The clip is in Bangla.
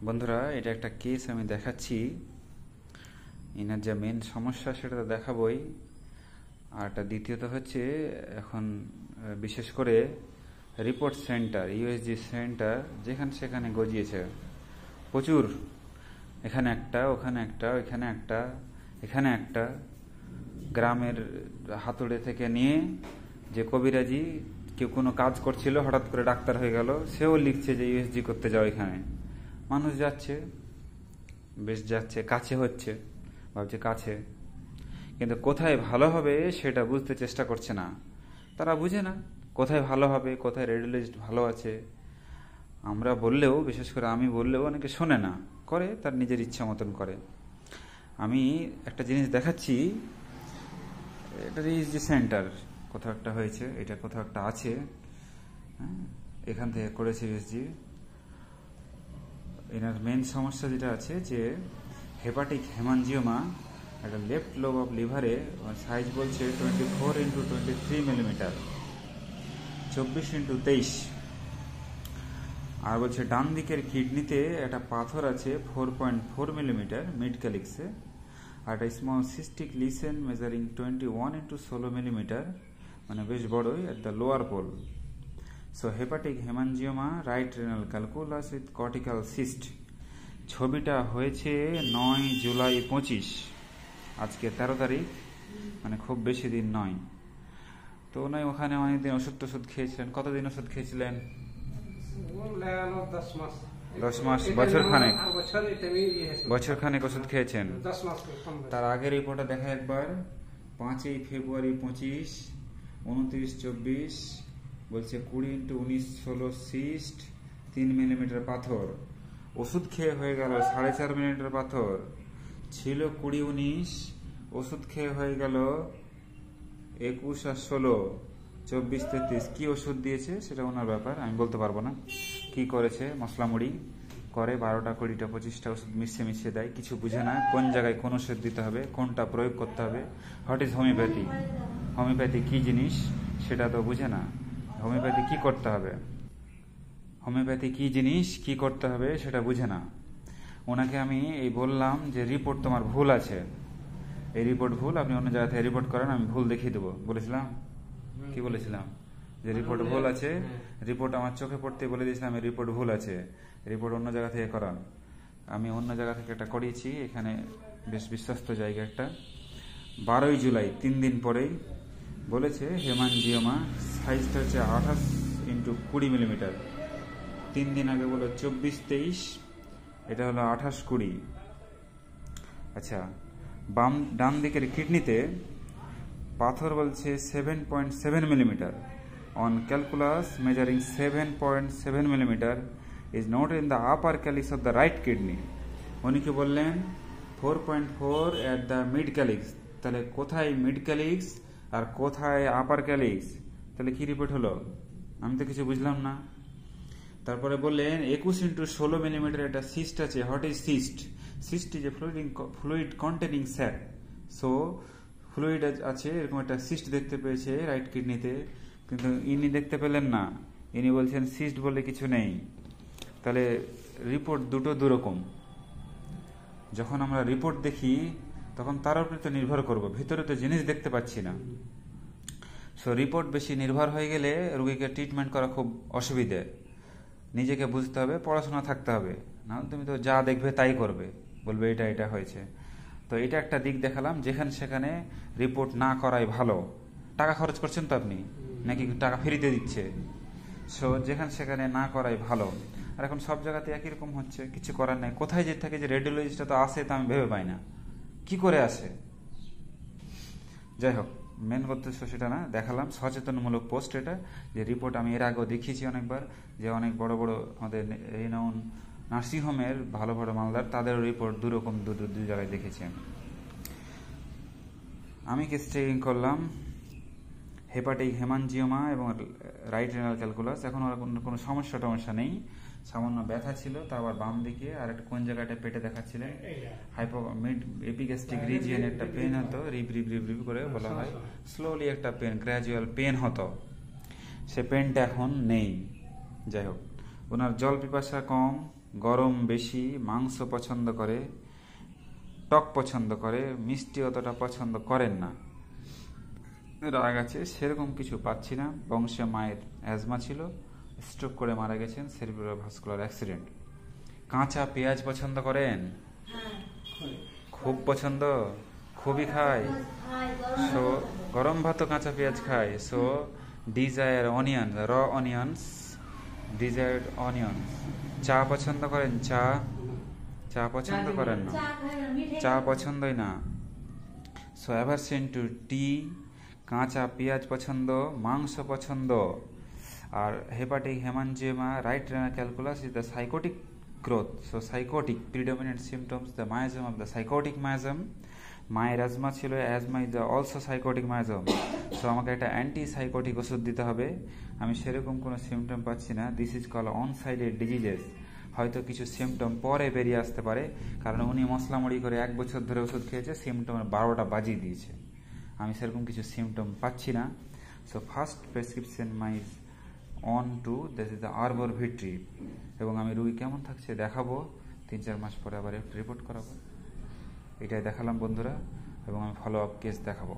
বন্ধুরা, এটা একটা কেস আমি দেখাচ্ছি। এনার যা মেন সমস্যা সেটা তো দেখাবই, আর একটা দ্বিতীয়ত হচ্ছে এখন বিশেষ করে রিপোর্ট সেন্টার, ইউএসজি সেন্টার যেখানে সেখানে গজিয়েছে প্রচুর। এখানে একটা, ওখানে একটা, ওইখানে একটা, এখানে একটা। গ্রামের হাতুড়ে থেকে নিয়ে যে কবিরাজি, কেউ কোনো কাজ করছিল হঠাৎ করে ডাক্তার হয়ে গেল, সেও লিখছে যে ইউএসজি করতে যাও এখানে। মানুষ যাচ্ছে, বেশ যাচ্ছে, কাছে হচ্ছে, ভাবছে কাছে, কিন্তু কোথায় ভালো হবে সেটা বুঝতে চেষ্টা করছে না। তারা বুঝে না কোথায় ভালো হবে, কোথায় রেডিওলজিস্ট ভালো আছে। আমরা বললেও, বিশেষ করে আমি বললেও অনেকে শোনে না, করে তার নিজের ইচ্ছা মতন করে। আমি একটা জিনিস দেখাচ্ছি, এটা ইউএসজি সেন্টার কোথাও একটা হয়েছে, এটা কোথাও একটা আছে, হ্যাঁ, এখান থেকে করেছে ইউএসজি। এনার মেন সমস্যা যেটা আছে যে হেপাটিক হেমানজিওমা, একটা লেফট লোব অফ লিভারে, সাইজ বলছে 24x23 মিলিমিটার, 24x23। আর বলছে ডান দিকের কিডনিতে একটা পাথর আছে 4.4 মিলিমিটার মিড ক্যালিক্সে, আর একটা small cystic lesion measuring 21x16 millimetre, মানে বেশ বড়ই, at the lower pole. So hepatic হেমানজিওমা, right renal calculus with cortical cyst. ছবিটা হয়েছে 9 জুলাই 25, আজকে 13 তারিখ, মানে খুব বেশি দিন নয়। তো নয়, ওখানে অনেকদিন ওষুধ টষুধ খেয়েছিলেন। কতদিন ওষুধ খেয়েছিলেন? 10 মাস, বছর খানেক ওষুধ খেয়েছেন। তার আগের রিপোর্টটা দেখা একবার, 5 ফেব্রুয়ারি 25, 29, 24, বলছে 20x19, 16 সিস্ট, 3 মিলিমিটার পাথর। ওষুধ খেয়ে হয়ে গেল 4.5 মিলিমিটার পাথর, ছিল 20-19, ওষুধ খেয়ে হয়ে গেল 21 আর 16, 24-33। কি ওষুধ দিয়েছে সেটা ওনার ব্যাপার, আমি বলতে পারবো না। কি করেছে, মশলা মুড়ি করে 12টা 20টা 25টা ওষুধ মিশিয়ে দেয়, কিছু বুঝে না কোন জায়গায় কোন ওষুধ দিতে হবে, কোনটা প্রয়োগ করতে হবে। হোয়াট ইজ হোমিওপ্যাথি, হোমিওপ্যাথি কি জিনিস সেটা তো বুঝে না। হোমিওপ্যাথি কি করতে হবে, হোমিওপ্যাথি কি জিনিস, কি করতে হবে সেটা বুঝে না। ওনাকে আমি এই বললাম যে রিপোর্ট তোমার ভুল আছে, এই রিপোর্ট ভুল, আপনি অন্য জায়গা থেকে রিপোর্ট করেন, আমি ভুল দেখিয়ে দেবো বলেছিলাম। কি বলেছিলাম? যে রিপোর্ট ভুল আছে, রিপোর্ট আমার চোখে পড়তে বলে দিয়েছিলাম এই রিপোর্ট ভুল আছে, রিপোর্ট অন্য জায়গা থেকে করান। আমি অন্য জায়গা থেকে একটা করিয়েছি, এখানে বেশ বিশ্বস্ত জায়গা একটা। 12 জুলাই, 3 দিন পরেই বলেছে হেমানজিওমা, সাইজটা হচ্ছে 28x20 মিলিমিটার। 3 দিন আগে বলো 24-23, এটা হলো 28-20। আচ্ছা, ডান দিকের কিডনিতে পাথর বলছে 7.7 millimetre, on calculus measuring 7.7 millimetre, is not in the upper calyx of the right kidney. উনি কি বললেন? 4.4 অ্যাট দ্য মিড ক্যালিক্স। তাহলে কোথায় মিড ক্যালিক্স আর কোথায় আপার ক্যালিক্স? তাহলে কি রিপোর্ট হলো? আমি তো কিছু বুঝলাম না। তারপরে বললেন 21x16 মিলিমিটার একটা সিস্ট আছে। What is cyst? Cyst is a fluid containing sac. So fluid আছে, এরকম একটা সিস্ট দেখতে পেয়েছে রাইট কিডনিতে, কিন্তু ইনি দেখতে পেলেন না। ইনি বলছেন সিস্ট বলে কিছু নেই। তাহলে রিপোর্ট দুটো দুরকম। যখন আমরা রিপোর্ট দেখি তখন তার উপরে তো নির্ভর করব, ভিতরে তো জিনিস দেখতে পাচ্ছি না। সো রিপোর্ট বেশি নির্ভর হয়ে গেলে রোগীকে ট্রিটমেন্ট করা খুব অসুবিধে। নিজেকে বুঝতে হবে, পড়াশোনা থাকতে হবে, না তুমি তো যা দেখবে তাই করবে, বলবে এটা এটা হয়েছে। তো এটা একটা দিক দেখালাম, যেখানে সেখানে রিপোর্ট না করাই ভালো। টাকা খরচ করছেন তো আপনি, নাকি টাকা ফ্রিতে দিচ্ছে? সো যেখানে সেখানে না করাই ভালো। আর এখন সব জায়গাতে একই রকম হচ্ছে, কিছু করার নেই। কোথায় যে থাকে যে রেডিওলজিস্টটা তো আসে, তা আমি ভেবে পাই না কি করে আসে। যাই হোক, মেন উদ্দেশ্য সেটা না, দেখালাম সচেতনমূলক পোস্ট এটা। যে রিপোর্ট আমি এর আগেও দেখিয়েছি অনেকবার, যে অনেক বড় বড় আমাদের রিনাউন নার্সিংহোমের ভালো ভালো মালদার, তাদের রিপোর্ট দুরকম, দু জায়গায় দেখেছি আমি। কেস চেকিং করলাম, হেপাটিক হেমানজিওমা এবং রাইট রেনাল ক্যালকুলাস। এখন আর কোনো সমস্যা নেই, সামান্য ব্যথা ছিল, তা আবার বাম দিকে, আর একটা কোন জায়গাটা পেটে দেখাচ্ছিলেন, মিড এপিগ্যাস্ট্রিক রিজিয়ন একটা পেন হতো, রিব করে বলা হয়, স্লোলি একটা পেন, গ্র্যাজুয়াল পেন হতো, সে পেনটা এখন নেই। যাই হোক, ওনার জল পিপাসা কম, গরম বেশি, মাংস পছন্দ করে, টক পছন্দ করে, মিষ্টি অতটা পছন্দ করেন না, রাগ আছে, সেরকম কিছু পাচ্ছি না। বংশে মায়ের অ্যাজমা ছিল, স্ট্রোক করে মারা গেছেন, সেরিব্রাল ভাস্কুলার অ্যাক্সিডেন্ট। কাঁচা পেঁয়াজ পছন্দ করেন? খুব পছন্দ, খুবই খায়। সো গরম ভাতও কাঁচা পেঁয়াজ খায়। সো ডিজায়ার অনিয়ন, র অনিয়নস, ডিজায়ার্ড অনিয়নস। চা পছন্দ করেন? চা, চা পছন্দ করেন না, চা পছন্দই না। সো অ্যাভারশন টু টি, কাঁচা পেঁয়াজ পছন্দ, মাংস পছন্দ। আর hepatic হেমানজিওমা, right renal calculus is the psychotic growth. So psychotic predominant symptoms, the miasm of the psychotic miasm. মায়ের অ্যাজমা ছিল, asthma is also psychotic miasm. So আমাকে একটা অ্যান্টি সাইকোটিক ওষুধ দিতে হবে। আমি সেরকম কোনো সিমটম পাচ্ছি না। This is call on sided diseases. হয়তো কিছু সিমটম পরে বেরিয়ে আসতে পারে, কারণ উনি মশলা মুড়ি করে 1 বছর ধরে ওষুধ খেয়েছে, সিমটমের 12টা বাজিয়ে দিয়েছে। আমি সেরকম কিছু সিমটম পাচ্ছি না। So first prescription my on to this is the arbor vitae. এবং আমি রুগী কেমন থাকছে দেখাবো, 3-4 মাস পরে আবার একটু রিপোর্ট করাবো। এটাই দেখালাম বন্ধুরা, এবং আমি ফলো আপ কেস দেখাবো।